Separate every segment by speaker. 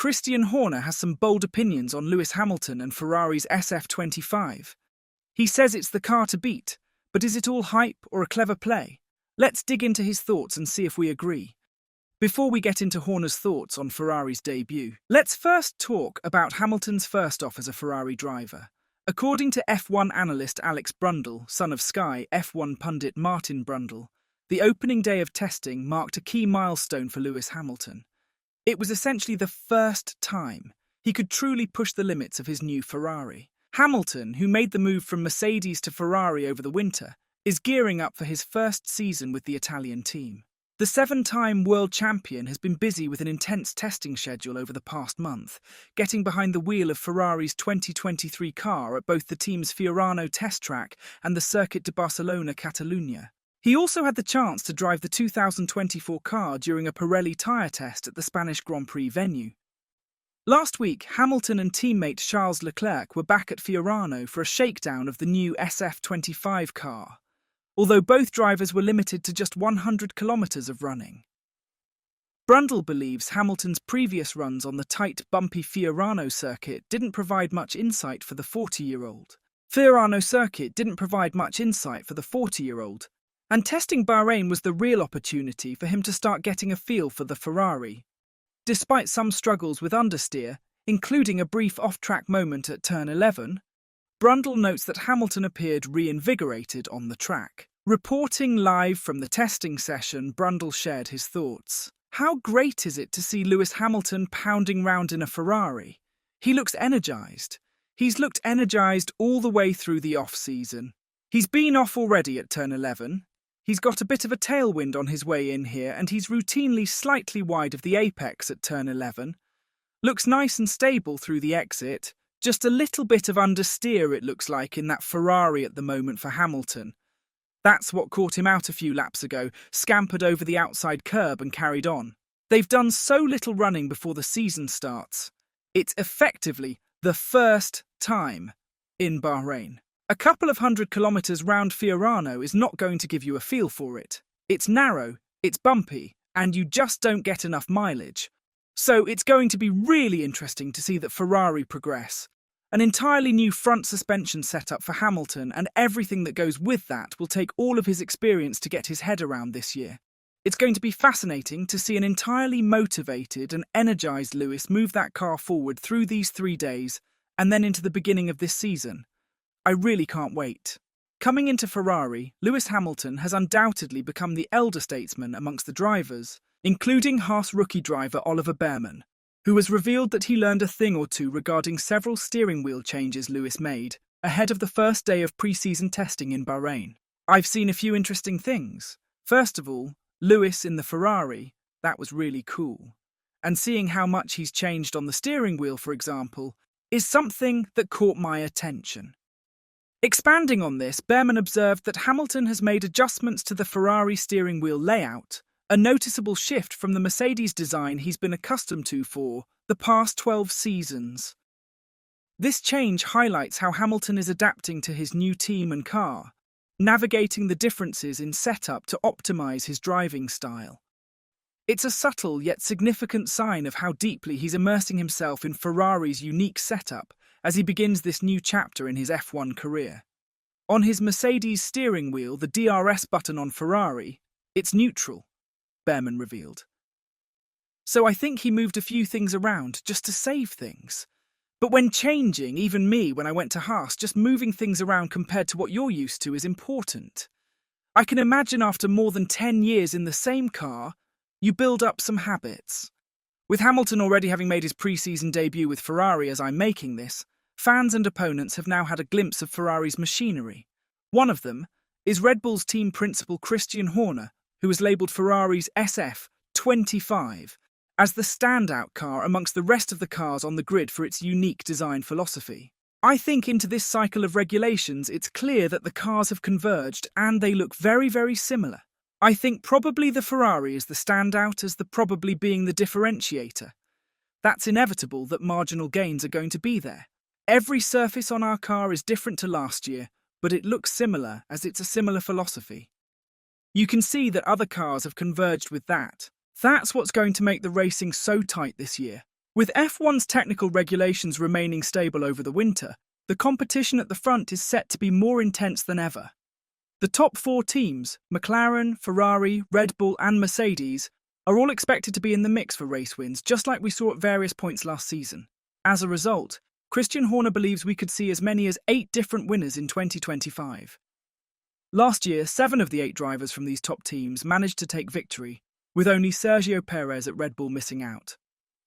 Speaker 1: Christian Horner has some bold opinions on Lewis Hamilton and Ferrari's SF-25. He says it's the car to beat, but is it all hype or a clever play? Let's dig into his thoughts and see if we agree. Before we get into Horner's thoughts on Ferrari's debut, let's first talk about Hamilton's first off as a Ferrari driver. According to F1 analyst Alex Brundle, son of Sky F1 pundit Martin Brundle, the opening day of testing marked a key milestone for Lewis Hamilton. It was essentially the first time he could truly push the limits of his new Ferrari. Hamilton, who made the move from Mercedes to Ferrari over the winter, is gearing up for his first season with the Italian team. The seven-time world champion has been busy with an intense testing schedule over the past month, getting behind the wheel of Ferrari's 2023 car at both the team's Fiorano test track and the Circuit de Barcelona Catalunya. He also had the chance to drive the 2024 car during a Pirelli tyre test at the Spanish Grand Prix venue. Last week, Hamilton and teammate Charles Leclerc were back at Fiorano for a shakedown of the new SF-25 car, although both drivers were limited to just 100 kilometres of running. Brundle believes Hamilton's previous runs on the tight, bumpy Fiorano circuit didn't provide much insight for the 40-year-old. And testing Bahrain was the real opportunity for him to start getting a feel for the Ferrari. Despite some struggles with understeer, including a brief off-track moment at turn 11, Brundle notes that Hamilton appeared reinvigorated on the track. Reporting live from the testing session, Brundle shared his thoughts. How great is it to see Lewis Hamilton pounding round in a Ferrari? He looks energised. He's looked energised all the way through the off-season. He's been off already at turn 11. He's got a bit of a tailwind on his way in here, and he's routinely slightly wide of the apex at turn 11. Looks nice and stable through the exit. Just a little bit of understeer, it looks like, in that Ferrari at the moment for Hamilton. That's what caught him out a few laps ago, scampered over the outside curb and carried on. They've done so little running before the season starts. It's effectively the first time in Bahrain. A couple of 100 kilometres round Fiorano is not going to give you a feel for it. It's narrow, it's bumpy, and you just don't get enough mileage. So it's going to be really interesting to see that Ferrari progress. An entirely new front suspension setup for Hamilton, and everything that goes with that will take all of his experience to get his head around this year. It's going to be fascinating to see an entirely motivated and energised Lewis move that car forward through these 3 days and then into the beginning of this season. I really can't wait. Coming into Ferrari, Lewis Hamilton has undoubtedly become the elder statesman amongst the drivers, including Haas rookie driver Oliver Behrman, who has revealed that he learned a thing or two regarding several steering wheel changes Lewis made ahead of the first day of pre-season testing in Bahrain. I've seen a few interesting things. First of all, Lewis in the Ferrari, that was really cool. And seeing how much he's changed on the steering wheel, for example, is something that caught my attention. Expanding on this, Behrman observed that Hamilton has made adjustments to the Ferrari steering wheel layout, a noticeable shift from the Mercedes design he's been accustomed to for the past 12 seasons. This change highlights how Hamilton is adapting to his new team and car, navigating the differences in setup to optimize his driving style. It's a subtle yet significant sign of how deeply he's immersing himself in Ferrari's unique setup as he begins this new chapter in his F1 career. On his Mercedes steering wheel, the DRS button on Ferrari, it's neutral, Behrman revealed. So I think he moved a few things around just to save things. But when changing, even me, when I went to Haas, just moving things around compared to what you're used to is important. I can imagine after more than 10 years in the same car, you build up some habits. With Hamilton already having made his pre-season debut with Ferrari as I'm making this, fans and opponents have now had a glimpse of Ferrari's machinery. One of them is Red Bull's team principal Christian Horner, who has labelled Ferrari's SF-25 as the standout car amongst the rest of the cars on the grid for its unique design philosophy. I think into this cycle of regulations, it's clear that the cars have converged and they look very, very similar. I think probably the Ferrari is the standout as the probably being the differentiator. That's inevitable that marginal gains are going to be there. Every surface on our car is different to last year, but it looks similar as it's a similar philosophy. You can see that other cars have converged with that. That's what's going to make the racing so tight this year. With F1's technical regulations remaining stable over the winter, the competition at the front is set to be more intense than ever. The top 4 teams, McLaren, Ferrari, Red Bull and Mercedes, are all expected to be in the mix for race wins, just like we saw at various points last season. As a result, Christian Horner believes we could see as many as 8 different winners in 2025. Last year, 7 of the 8 drivers from these top teams managed to take victory, with only Sergio Perez at Red Bull missing out.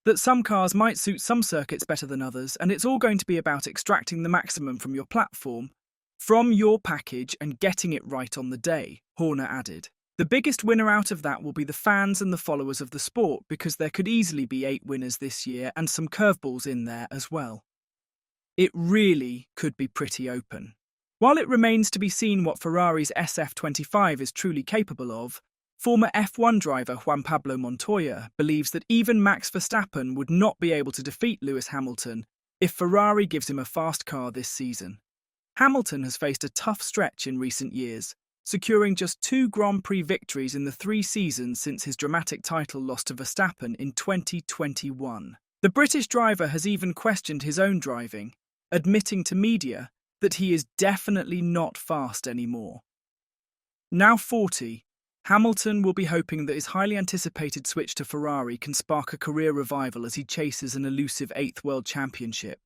Speaker 1: That some cars might suit some circuits better than others, and it's all going to be about extracting the maximum from your platform, from your package, and getting it right on the day, Horner added. The biggest winner out of that will be the fans and the followers of the sport, because there could easily be 8 winners this year and some curveballs in there as well. It really could be pretty open. While it remains to be seen what Ferrari's SF-25 is truly capable of, former F1 driver Juan Pablo Montoya believes that even Max Verstappen would not be able to defeat Lewis Hamilton if Ferrari gives him a fast car this season. Hamilton has faced a tough stretch in recent years, securing just 2 Grand Prix victories in the 3 seasons since his dramatic title loss to Verstappen in 2021. The British driver has even questioned his own driving, admitting to media that he is definitely not fast anymore. Now 40, Hamilton will be hoping that his highly anticipated switch to Ferrari can spark a career revival as he chases an elusive 8th World Championship.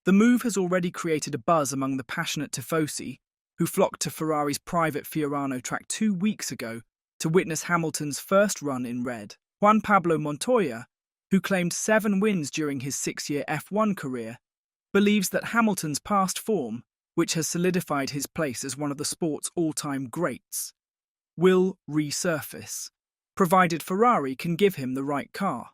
Speaker 1: The move has already created a buzz among the passionate tifosi, who flocked to Ferrari's private Fiorano track 2 weeks ago to witness Hamilton's first run in red. Juan Pablo Montoya, who claimed 7 wins during his 6-year F1 career, believes that Hamilton's past form, which has solidified his place as one of the sport's all-time greats, will resurface, provided Ferrari can give him the right car.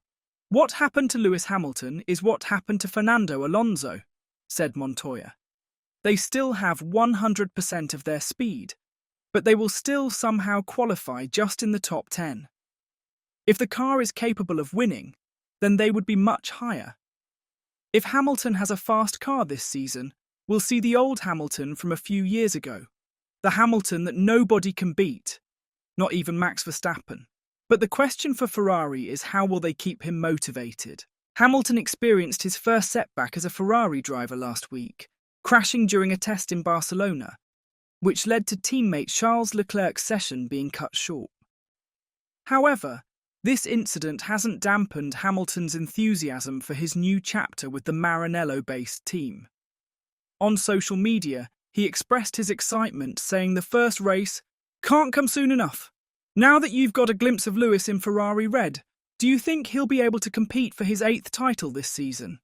Speaker 1: What happened to Lewis Hamilton is what happened to Fernando Alonso, said Montoya. They still have 100% of their speed, but they will still somehow qualify just in the top 10. If the car is capable of winning, then they would be much higher. If Hamilton has a fast car this season, we'll see the old Hamilton from a few years ago, the Hamilton that nobody can beat, not even Max Verstappen. But the question for Ferrari is, how will they keep him motivated? Hamilton experienced his first setback as a Ferrari driver last week, crashing during a test in Barcelona, which led to teammate Charles Leclerc's session being cut short. However, this incident hasn't dampened Hamilton's enthusiasm for his new chapter with the Maranello-based team. On social media, he expressed his excitement, saying the first race can't come soon enough. Now that you've got a glimpse of Lewis in Ferrari red, do you think he'll be able to compete for his 8th title this season?